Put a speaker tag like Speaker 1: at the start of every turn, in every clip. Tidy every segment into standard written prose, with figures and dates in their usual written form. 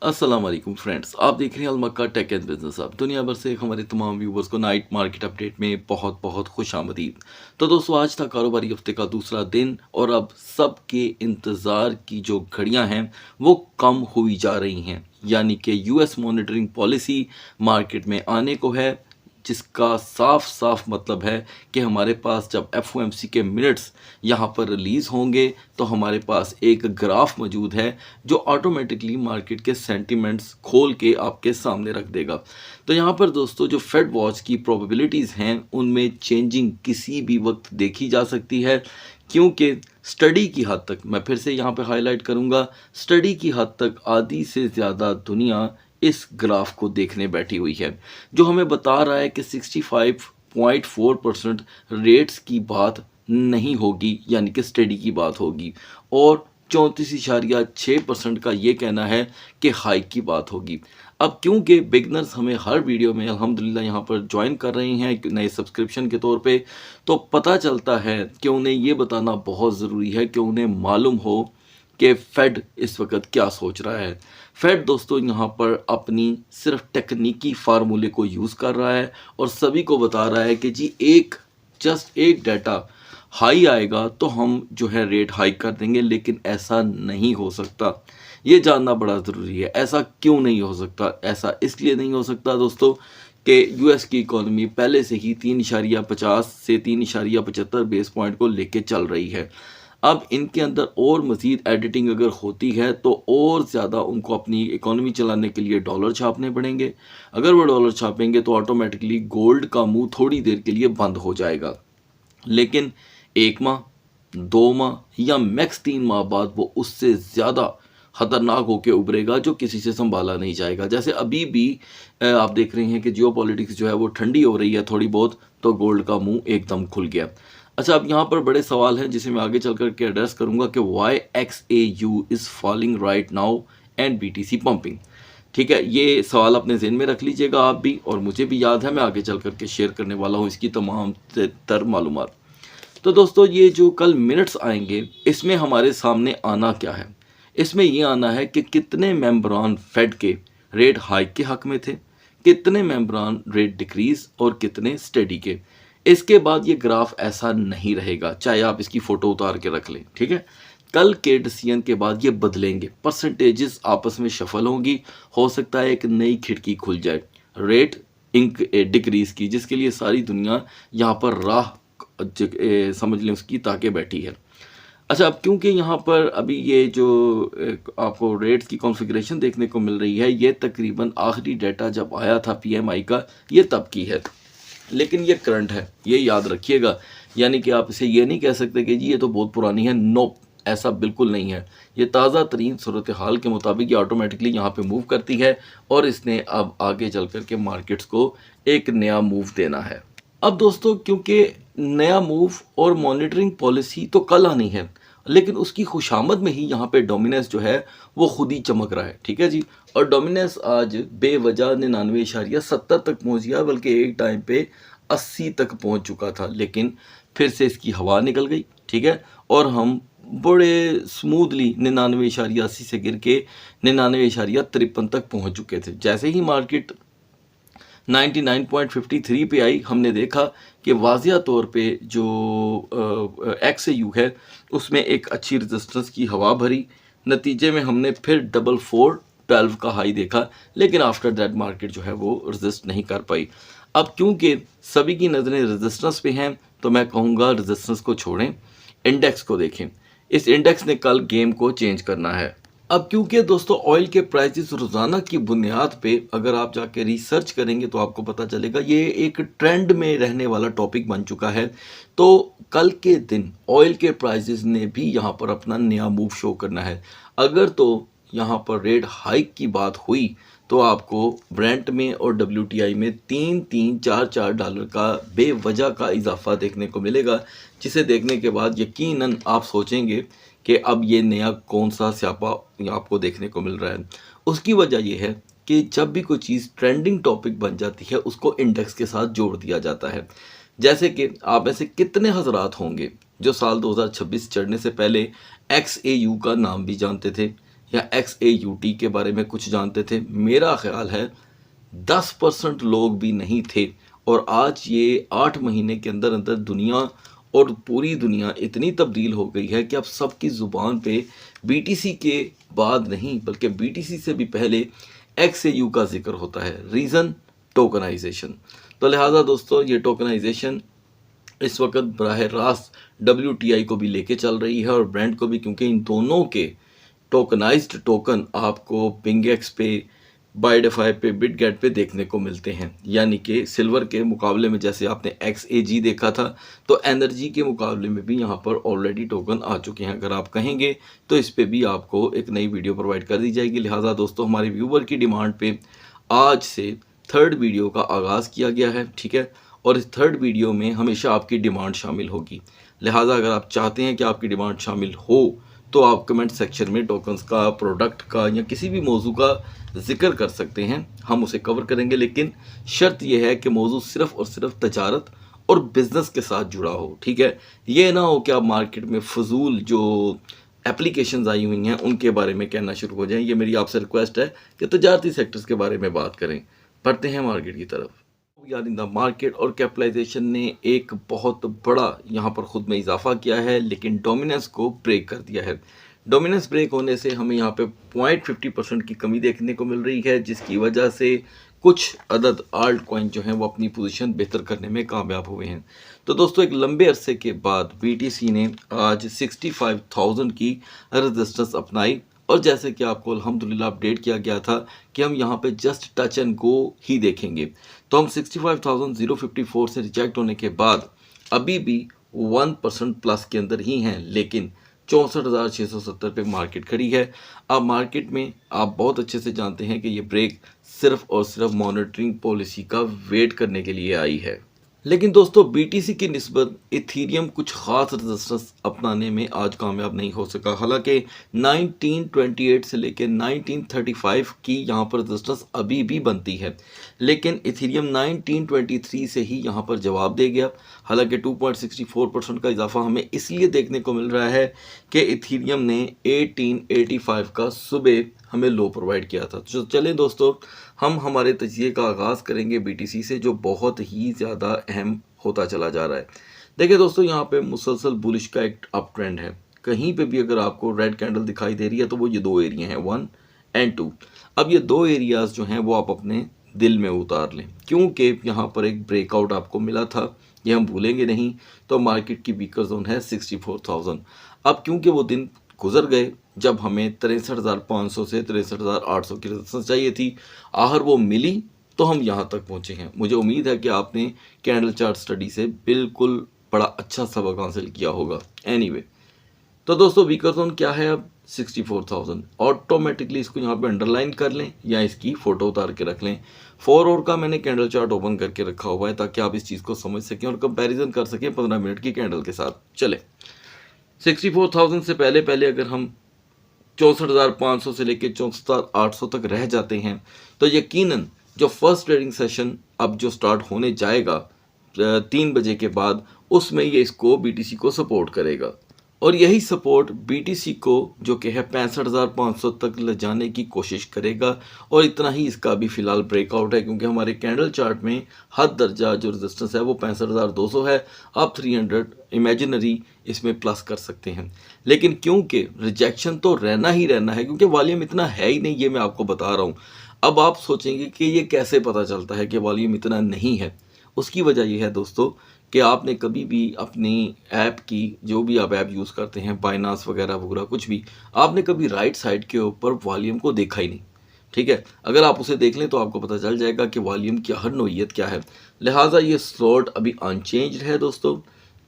Speaker 1: अस्सलाम वालेकुम फ्रेंड्स, आप देख रहे हैं अलमक्का टेक एंड बिजनेस। आप दुनिया भर से हमारे तमाम व्यूवर्स को नाइट मार्केट अपडेट में बहुत बहुत खुश आमदीद। तो दोस्तों, आज था कारोबारी हफ्ते का दूसरा दिन और अब सबके इंतज़ार की जो घड़ियां हैं वो कम हुई जा रही हैं, यानी कि यूएस मॉनिटरिंग पॉलिसी मार्केट में आने को है, जिसका साफ साफ मतलब है कि हमारे पास जब एफओएमसी के मिनट्स यहाँ पर रिलीज़ होंगे तो हमारे पास एक ग्राफ मौजूद है जो ऑटोमेटिकली मार्केट के सेंटिमेंट्स खोल के आपके सामने रख देगा। तो यहाँ पर दोस्तों, जो फेड वॉच की प्रोबेबिलिटीज़ हैं उनमें चेंजिंग किसी भी वक्त देखी जा सकती है, क्योंकि स्टडी की हद तक, मैं फिर से यहाँ पे हाईलाइट करूँगा, स्टडी की हद तक आधी से ज़्यादा दुनिया इस ग्राफ को देखने बैठी हुई है, जो हमें बता रहा है कि 65.4% रेट्स की बात नहीं होगी, यानी कि स्टडी की बात होगी, और 34.6% का ये कहना है कि हाइक की बात होगी। अब क्योंकि बिगनर्स हमें हर वीडियो में अल्हम्दुलिल्लाह यहाँ पर ज्वाइन कर रहे हैं नए सब्सक्रिप्शन के तौर पे, तो पता चलता है कि उन्हें ये बताना बहुत ज़रूरी है कि उन्हें मालूम हो कि फेड इस वक्त क्या सोच रहा है। फेड दोस्तों यहाँ पर अपनी सिर्फ टेक्निकी फार्मूले को यूज़ कर रहा है और सभी को बता रहा है कि जी जस्ट एक डाटा हाई आएगा तो हम जो है रेट हाइक कर देंगे, लेकिन ऐसा नहीं हो सकता। ये जानना बड़ा ज़रूरी है। ऐसा क्यों नहीं हो सकता? ऐसा इसलिए नहीं हो सकता दोस्तों कि यूएस की इकोनॉमी पहले से ही 3.50 से 3.75 बेस पॉइंट को लेके चल रही है। अब इनके अंदर और मज़ीद एडिटिंग अगर होती है तो और ज़्यादा उनको अपनी इकोनॉमी चलाने के लिए डॉलर छापने पड़ेंगे। अगर वो डॉलर छापेंगे तो ऑटोमेटिकली गोल्ड का मुंह थोड़ी देर के लिए बंद हो जाएगा, लेकिन 1 माह, 2 माह या मैक्स 3 माह बाद वो उससे ज़्यादा खतरनाक होकर उभरेगा, जो किसी से संभाला नहीं जाएगा। जैसे अभी भी आप देख रहे हैं कि जियो पॉलिटिक्स जो है वो ठंडी हो रही है थोड़ी बहुत, तो गोल्ड का मुंह एकदम खुल गया। अच्छा, अब यहाँ पर बड़े सवाल हैं जिसे मैं आगे चल कर के एड्रेस करूँगा कि why XAU is falling right now and BTC pumping. ठीक है, ये सवाल अपने ज़हन में रख लीजिएगा आप भी, और मुझे भी याद है, मैं आगे चल कर के शेयर करने वाला हूँ इसकी तमाम तर मालूमात। तो दोस्तों, ये जो कल मिनट्स आएंगे इसमें हमारे सामने आना क्या है? इसमें ये आना है कि कितने मेंबरान फेड के रेट हाइक के हक में थे, कितने मेंबरान रेट डिक्रीज और कितने स्टडी के। इसके बाद ये ग्राफ ऐसा नहीं रहेगा, चाहे आप इसकी फ़ोटो उतार के रख लें। ठीक है, कल के डिसीजन के बाद ये बदलेंगे, परसेंटेजेस आपस में शफल होंगी, हो सकता है एक नई खिड़की खुल जाए रेट इंक डिक्रीज की, जिसके लिए सारी दुनिया यहाँ पर राह समझ लें उसकी ताके बैठी है। अच्छा, अब क्योंकि यहाँ पर अभी ये जो आपको रेट्स की कॉन्फ़िगरेशन देखने को मिल रही है, ये तकरीबन आखिरी डाटा जब आया था PMI का, ये तब की है, लेकिन ये करंट है, ये याद रखिएगा। यानी कि आप इसे ये नहीं कह सकते कि जी ये तो बहुत पुरानी है। नो, ऐसा बिल्कुल नहीं है। ये ताज़ा तरीन सूरत हाल के मुताबिक ये ऑटोमेटिकली यहाँ पे मूव करती है और इसने अब आगे चल कर के मार्केट्स को एक नया मूव देना है। अब दोस्तों, क्योंकि नया मूव और मॉनिटरिंग पॉलिसी तो कल आनी है, लेकिन उसकी खुशामद में ही यहाँ पे डोमिनेंस जो है वो खुद ही चमक रहा है। ठीक है जी, और डोमिनेंस आज बेवजह 99.70 तक पहुँच गया, बल्कि एक टाइम पे 80 तक पहुँच चुका था, लेकिन फिर से इसकी हवा निकल गई। ठीक है, और हम बड़े स्मूथली 99.80 से गिर के 99.53 तक पहुँच चुके थे। जैसे ही मार्केट 99.53 पे आई, हमने देखा कि वाज़िया तौर पे जो XAU है उसमें एक अच्छी रेजिस्टेंस की हवा भरी। नतीजे में हमने फिर 4412 का हाई देखा, लेकिन आफ्टर दैट मार्केट जो है वो रेजिस्ट नहीं कर पाई। अब क्योंकि सभी की नज़रें रेजिस्टेंस पे हैं, तो मैं कहूँगा रेजिस्टेंस को छोड़ें, इंडेक्स को देखें। इस इंडेक्स ने कल गेम को चेंज करना है। अब क्योंकि दोस्तों ऑयल के प्राइसेस रोज़ाना की बुनियाद पे अगर आप जाके रिसर्च करेंगे तो आपको पता चलेगा ये एक ट्रेंड में रहने वाला टॉपिक बन चुका है। तो कल के दिन ऑयल के प्राइसेस ने भी यहाँ पर अपना नया मूव शो करना है। अगर तो यहाँ पर रेट हाइक की बात हुई तो आपको ब्रेंट में और WTI में 3-3, 4-4 डॉलर का बेवजह का इजाफा देखने को मिलेगा, जिसे देखने के बाद यकीनन आप सोचेंगे कि अब ये नया कौन सा स्यापा आपको देखने को मिल रहा है। उसकी वजह यह है कि जब भी कोई चीज़ ट्रेंडिंग टॉपिक बन जाती है उसको इंडेक्स के साथ जोड़ दिया जाता है। जैसे कि आप में से कितने हजरात होंगे जो साल 2026 चढ़ने से पहले XAU का नाम भी जानते थे, या XAUT के बारे में कुछ जानते थे? मेरा ख्याल है 10% लोग भी नहीं थे। और आज ये 8 महीने के अंदर अंदर दुनिया और पूरी दुनिया इतनी तब्दील हो गई है कि अब सबकी ज़ुबान पे BTC के बाद नहीं बल्कि BTC से भी पहले XAU का जिक्र होता है। Reason tokenization. तो लिहाजा दोस्तों ये टोकनाइजेशन इस वक्त बराह रास्त WTI को भी लेके चल रही है और ब्रांड को भी, क्योंकि इन दोनों के टोकनाइज्ड टोकन आपको पिंगेक्स पे, बाइडेफाई पे, बिटगेट पे देखने को मिलते हैं। यानी कि सिल्वर के मुकाबले में जैसे आपने XAG देखा था, तो एनर्जी के मुकाबले में भी यहाँ पर ऑलरेडी टोकन आ चुके हैं। अगर आप कहेंगे तो इस पे भी आपको एक नई वीडियो प्रोवाइड कर दी जाएगी। लिहाजा दोस्तों हमारे व्यूवर की डिमांड पे आज से 3rd वीडियो का आगाज़ किया गया है, ठीक है। और इस 3rd वीडियो में हमेशा आपकी डिमांड शामिल होगी। लिहाजा अगर आप चाहते हैं कि आपकी डिमांड शामिल हो तो आप कमेंट सेक्शन में टोकन्स का, प्रोडक्ट का या किसी भी मौजू का जिक्र कर सकते हैं, हम उसे कवर करेंगे। लेकिन शर्त यह है कि मौजू सिर्फ़ और सिर्फ तजारत और बिज़नेस के साथ जुड़ा हो, ठीक है। ये ना हो कि आप मार्केट में फजूल जो एप्लीकेशंस आई हुई हैं उनके बारे में कहना शुरू हो जाएं। ये मेरी आपसे रिक्वेस्ट है कि तजारती सेक्टर्स के बारे में बात करें। बढ़ते हैं मार्केट की तरफ। यार इन द मार्केट और कैपिटलाइजेशन ने एक बहुत बड़ा यहाँ पर ख़ुद में इजाफा किया है, लेकिन डोमिनेंस को ब्रेक कर दिया है। डोमिनेंस ब्रेक होने से हमें यहाँ पे 0.50% की कमी देखने को मिल रही है, जिसकी वजह से कुछ अदद आल्ट कॉइन जो हैं वो अपनी पोजीशन बेहतर करने में कामयाब हुए हैं। तो दोस्तों एक लंबे अरसे के बाद BTC ने आज 65,000 की रेजिस्टेंस अपनाई और जैसे कि आपको अल्हम्दुलिल्लाह अपडेट किया गया था कि हम यहाँ पे जस्ट टच एंड गो ही देखेंगे, तो हम 65,054 से रिजेक्ट होने के बाद अभी भी 1% प्लस के अंदर ही हैं, लेकिन 64,670 पे मार्केट खड़ी है। अब मार्केट में आप बहुत अच्छे से जानते हैं कि ये ब्रेक सिर्फ और सिर्फ मॉनिटरिंग पॉलिसी का वेट करने के लिए आई है। लेकिन दोस्तों BTC की निस्बत इथीरियम कुछ ख़ास रेजिस्टेंस अपनाने में आज कामयाब नहीं हो सका। हालांकि 1928 से लेकर 1935 की यहाँ पर रेजिस्टेंस अभी भी बनती है, लेकिन इथीरियम 1923 से ही यहाँ पर जवाब दे गया। हालांकि 2.64% का इजाफा हमें इसलिए देखने को मिल रहा है कि इथीरियम ने 1885 का सुबह हमें लो प्रोवाइड किया था। तो चलें दोस्तों हम हमारे तजिए का आगाज़ करेंगे BTC से, जो बहुत ही ज़्यादा अहम होता चला जा रहा है। देखिए दोस्तों यहाँ पे मुसलसल बुलिश का एक अप ट्रेंड है। कहीं पे भी अगर आपको रेड कैंडल दिखाई दे रही है तो वो ये 2 एरिया हैं, 1 और 2। अब ये 2 एरियाज़ जो हैं वो आप अपने दिल में उतार लें, क्योंकि यहाँ पर एक ब्रेकआउट आपको मिला था, ये हम भूलेंगे नहीं। तो मार्केट की वीकर जोन है 64,000। अब क्योंकि वो दिन गुजर गए जब हमें 63,500 से 63,800 की रेजिस्टेंस चाहिए थी, आहर वो मिली तो हम यहाँ तक पहुँचे हैं। मुझे उम्मीद है कि आपने कैंडल चार्ट स्टडी से बिल्कुल बड़ा अच्छा सबक हासिल किया होगा। एनीवे, तो दोस्तों वीकर जोन क्या है अब 64,000। ऑटोमेटिकली इसको यहाँ पे अंडरलाइन कर लें या इसकी फ़ोटो उतार के रख लें। 4 आवर का मैंने कैंडल चार्ट ओपन करके रखा हुआ है ताकि आप इस चीज़ को समझ सकें और कंपैरिजन कर सकें 15 मिनट की कैंडल के साथ। चले 64,000 से पहले पहले अगर हम 64,500 से लेकर 64,800 तक रह जाते हैं तो यकीनन जो फर्स्ट ट्रेडिंग सेशन अब जो स्टार्ट होने जाएगा 3 बजे के बाद, उसमें ये इसको BTC को सपोर्ट करेगा और यही सपोर्ट BTC को जो कि है 65,500 तक ले जाने की कोशिश करेगा। और इतना ही इसका भी फ़िलहाल ब्रेकआउट है, क्योंकि हमारे कैंडल चार्ट में हद दर्जा जो रेजिस्टेंस है वो 65,200 है। आप 300 इमेजिनरी इसमें प्लस कर सकते हैं, लेकिन क्योंकि रिजेक्शन तो रहना ही रहना है, क्योंकि वॉल्यूम इतना है ही नहीं, ये मैं आपको बता रहा हूँ। अब आप सोचेंगे कि ये कैसे पता चलता है कि वॉल्यूम इतना नहीं है। उसकी वजह यह है दोस्तों कि आपने कभी भी अपनी ऐप की, जो भी आप ऐप यूज़ करते हैं, बाइनांस वगैरह वगैरह कुछ भी, आपने कभी राइट साइड के ऊपर वॉल्यूम को देखा ही नहीं, ठीक है। अगर आप उसे देख लें तो आपको पता चल जाएगा कि वॉल्यूम की हर नोयत क्या है। लिहाजा ये स्लॉट अभी अनचेंज्ड है दोस्तों,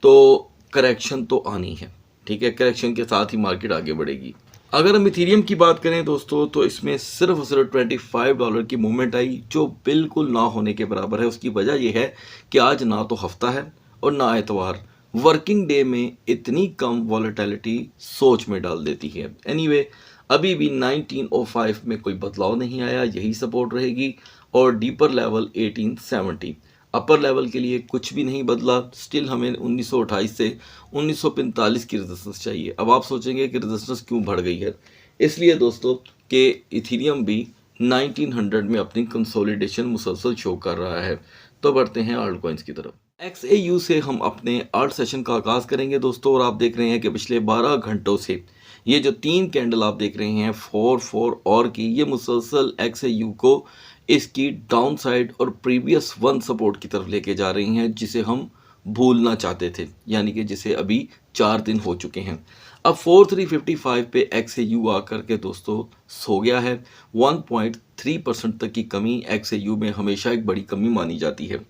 Speaker 1: तो करेक्शन तो आनी है, ठीक है। करेक्शन के साथ ही मार्केट आगे बढ़ेगी। अगर हम इथीरियम की बात करें दोस्तों तो इसमें सिर्फ और सिर्फ $25 की मूवमेंट आई, जो बिल्कुल ना होने के बराबर है। उसकी वजह यह है कि आज ना तो हफ्ता है और ना एतवार। वर्किंग डे में इतनी कम वॉलेटिलिटी सोच में डाल देती है। एनीवे, अभी भी 1905 में कोई बदलाव नहीं आया, यही सपोर्ट रहेगी। और डीपर लेवल 1870, अपर लेवल के लिए कुछ भी नहीं बदला। स्टिल हमें 1928 से 1945 की रेजिस्टेंस चाहिए। अब आप सोचेंगे कि रेजिस्टेंस क्यों बढ़ गई है। इसलिए दोस्तों कि इथीरियम भी 1900 में अपनी कंसोलिडेशन मुसलसल शो कर रहा है। तो बढ़ते हैं आल्ट कॉइन्स की तरफ। XAU से हम अपने आर्ट सेशन का आगाज़ करेंगे दोस्तों, और आप देख रहे हैं कि पिछले 12 घंटों से ये जो 3 कैंडल आप देख रहे हैं 4 4 और की, ये मुसलसल XAU को इसकी डाउन साइड और प्रीवियस वन सपोर्ट की तरफ लेके जा रही हैं, जिसे हम भूलना चाहते थे, यानी कि जिसे अभी 4 दिन हो चुके हैं। अब 4355 पे XAU आकर के दोस्तों सो गया है। 1.3% तक की कमी XAU में हमेशा एक बड़ी कमी मानी जाती है।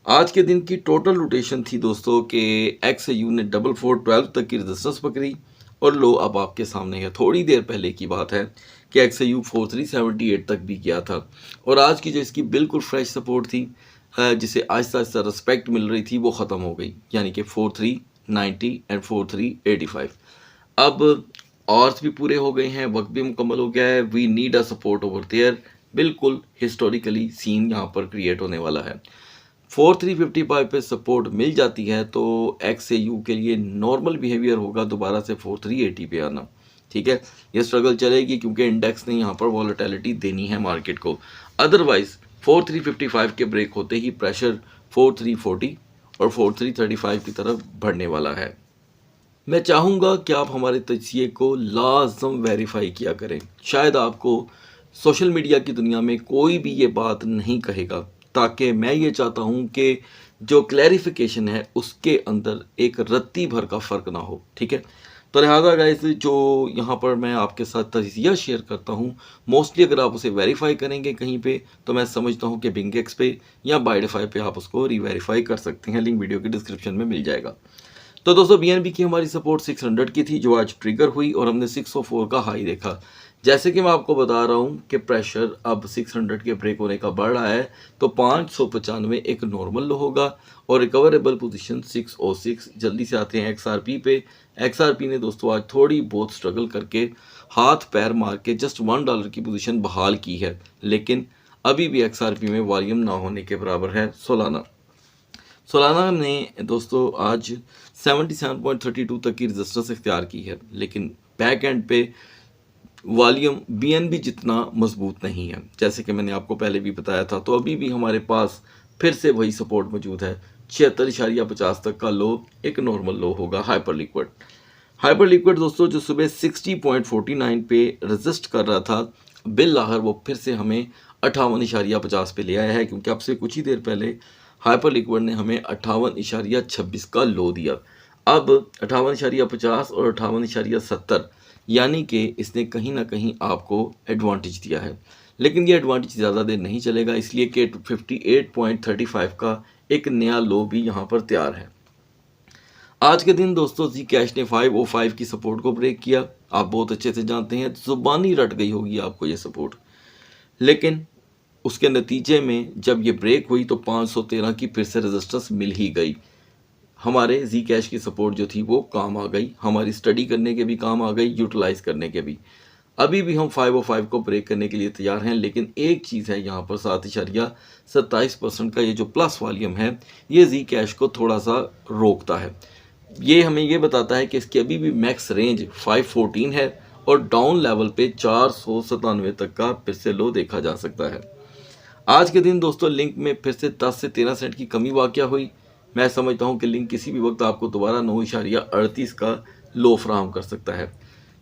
Speaker 1: आज के दिन की टोटल रोटेशन थी दोस्तों कि XAU ने 4412 तक की रेजिस्टेंस पकड़ी और लो अब आपके सामने है। थोड़ी देर पहले की बात है कि XAU 4378 तक भी गया था, और आज की जो इसकी बिल्कुल फ्रेश सपोर्ट थी, जिसे आहिस्ता आहिस्ता रिस्पेक्ट मिल रही थी, वो ख़त्म हो गई, यानी कि 4390 एंड 4385। अब आवर्स भी पूरे हो गए हैं, वक्त भी मुकम्मल हो गया है। We need a support over there. बिल्कुल हिस्टोरिकली सीन यहाँ पर क्रिएट होने वाला है। 4355 पे सपोर्ट मिल जाती है तो XAU के लिए नॉर्मल बिहेवियर होगा दोबारा से 4380 पे आना। ठीक है, ये स्ट्रगल चलेगी क्योंकि इंडेक्स ने यहाँ पर वॉलेटिलिटी देनी है मार्केट को। अदरवाइज 4355 के ब्रेक होते ही प्रेशर 4340 और 4335 की तरफ बढ़ने वाला है। मैं चाहूँगा कि आप हमारे तजिए को लाजम वेरीफाई किया करें। शायद आपको सोशल मीडिया की दुनिया में कोई भी ये बात नहीं कहेगा, ताकि मैं ये चाहता हूँ कि जो क्लैरिफिकेशन है उसके अंदर एक रत्ती भर का फ़र्क ना हो। ठीक है, तो लिहाजा गाइस जो यहाँ पर मैं आपके साथ तजिया शेयर करता हूँ, मोस्टली अगर आप उसे वेरीफाई करेंगे कहीं पे, तो मैं समझता हूँ कि बिंगेक्स पे या बाइडिफाई पे आप उसको रीवेरीफाई कर सकते हैं। लिंक वीडियो के डिस्क्रिप्शन में मिल जाएगा। तो दोस्तों BNB की हमारी सपोर्ट 600 की थी, जो आज ट्रिगर हुई और हमने 604 का हाई देखा। जैसे कि मैं आपको बता रहा हूं कि प्रेशर अब 600 के ब्रेक होने का बढ़ रहा है, तो 595 एक नॉर्मल लो होगा और रिकवरेबल पोजीशन 606। जल्दी से आते हैं XRP पे। XRP ने दोस्तों आज थोड़ी बहुत स्ट्रगल करके हाथ पैर मार के जस्ट $1 की पोजीशन बहाल की है, लेकिन अभी भी XRP में वॉल्यूम ना होने के बराबर है। सोलाना ने दोस्तों आज 77.32 तक की रेजिस्टेंस इख्तियार की है, लेकिन बैक एंड पे वॉल्यूम BNB जितना मजबूत नहीं है, जैसे कि मैंने आपको पहले भी बताया था। तो अभी भी हमारे पास फिर से वही सपोर्ट मौजूद है। 76.50 तक का लो एक नॉर्मल लो होगा। हाइपर लिक्विड दोस्तों जो सुबह 60.49 पे रेजिस्ट कर रहा था, बिल आखिर वो फिर से हमें 58.50 पे ले आया है, क्योंकि अब से कुछ ही देर पहले हाइपर लिक्विड ने हमें 58.26 का लो दिया। अब 58.50 और 58.70, यानी कि इसने कहीं ना कहीं आपको एडवांटेज दिया है, लेकिन ये एडवांटेज ज़्यादा देर नहीं चलेगा, इसलिए कि 58.35 का एक नया लो भी यहाँ पर तैयार है। आज के दिन दोस्तों जी कैश ने 505 की सपोर्ट को ब्रेक किया। आप बहुत अच्छे से जानते हैं, जुबानी रट गई होगी आपको ये सपोर्ट, लेकिन उसके नतीजे में जब ये ब्रेक हुई तो 513 की फिर से रेजिस्टेंस मिल ही गई। हमारे जी कैश की सपोर्ट जो थी वो काम आ गई, हमारी स्टडी करने के भी काम आ गई, यूटिलाइज करने के भी। अभी भी हम 505 को ब्रेक करने के लिए तैयार हैं, लेकिन एक चीज़ है यहाँ पर 7.27% का ये जो प्लस वॉल्यूम है, ये जी कैश को थोड़ा सा रोकता है। ये हमें ये बताता है कि इसकी अभी भी मैक्स रेंज 514 है और डाउन लेवल पे 497 तक का फिर से लो देखा जा सकता है। आज के दिन दोस्तों लिंक में फिर से 10 से 13 सेंट की कमी वाक़या हुई। मैं समझता हूं कि लिंक किसी भी वक्त आपको दोबारा 9.38 का लो फराहम कर सकता है।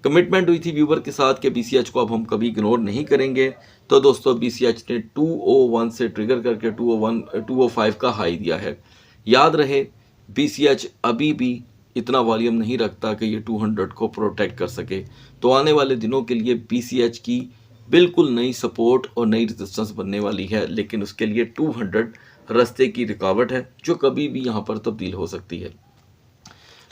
Speaker 1: कमिटमेंट हुई थी व्यूवर के साथ कि BCH को अब हम कभी इग्नोर नहीं करेंगे, तो दोस्तों BCH ने 201 से ट्रिगर करके 205 का हाई दिया है। याद रहे BCH अभी भी इतना वॉल्यूम नहीं रखता कि ये 200 को प्रोटेक्ट कर सके, तो आने वाले दिनों के लिए BCH की बिल्कुल नई सपोर्ट और नई रेजिस्टेंस बनने वाली है, लेकिन उसके लिए 200 रास्ते की रुकावट है जो कभी भी यहाँ पर तब्दील हो सकती है।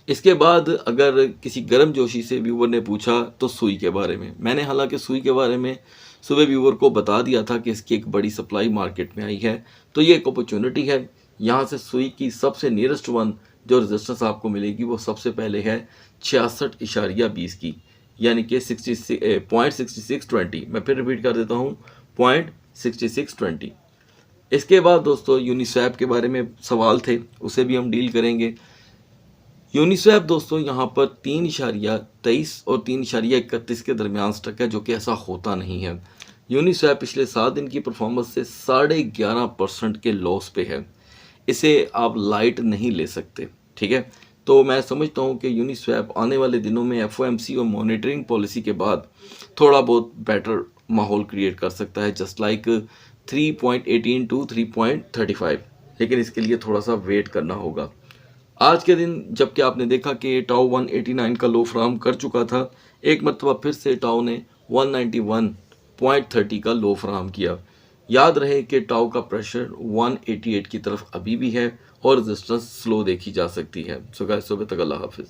Speaker 1: इसके बाद अगर किसी गर्म जोशी से व्यूवर ने पूछा तो सुई के बारे में, मैंने हालांकि सुई के बारे में सुबह व्यूवर को बता दिया था कि इसकी एक बड़ी सप्लाई मार्केट में आई है, तो ये एक अपॉर्चुनिटी है। यहाँ से सुई की सबसे नियरेस्ट वन जो रेजिस्टेंस आपको मिलेगी वो सबसे पहले है 66.20 की, यानी कि 0.6620। मैं फिर रिपीट कर देता हूँ, 0.6620। इसके बाद दोस्तों यूनिस्वैप के बारे में सवाल थे, उसे भी हम डील करेंगे। यूनिस्वैप दोस्तों यहाँ पर 3.23 और 3.31 के दरमियान स्टक है, जो कि ऐसा होता नहीं है। यूनिस्वैप पिछले 7 दिन की परफॉर्मेंस से 11.5% के लॉस पे है। इसे आप लाइट नहीं ले सकते, ठीक है। तो मैं समझता हूँ कि यूनिस्वैप आने वाले दिनों में एफओएमसी और मॉनिटरिंग पॉलिसी के बाद थोड़ा बहुत बेटर माहौल क्रिएट कर सकता है, जस्ट लाइक 3.18 टू 3.35, लेकिन इसके लिए थोड़ा सा वेट करना होगा। आज के दिन जबकि आपने देखा कि टाउ 189 का लो फ्राहम कर चुका था, एक मरतबा फिर से टाउ ने 191.30 का लो फ्राहम किया। याद रहे कि टाउ का प्रेशर 188 की तरफ अभी भी है और रेजिस्टेंस स्लो देखी जा सकती है। सो गाइस, सुबह तक अल्लाह हाफिज़।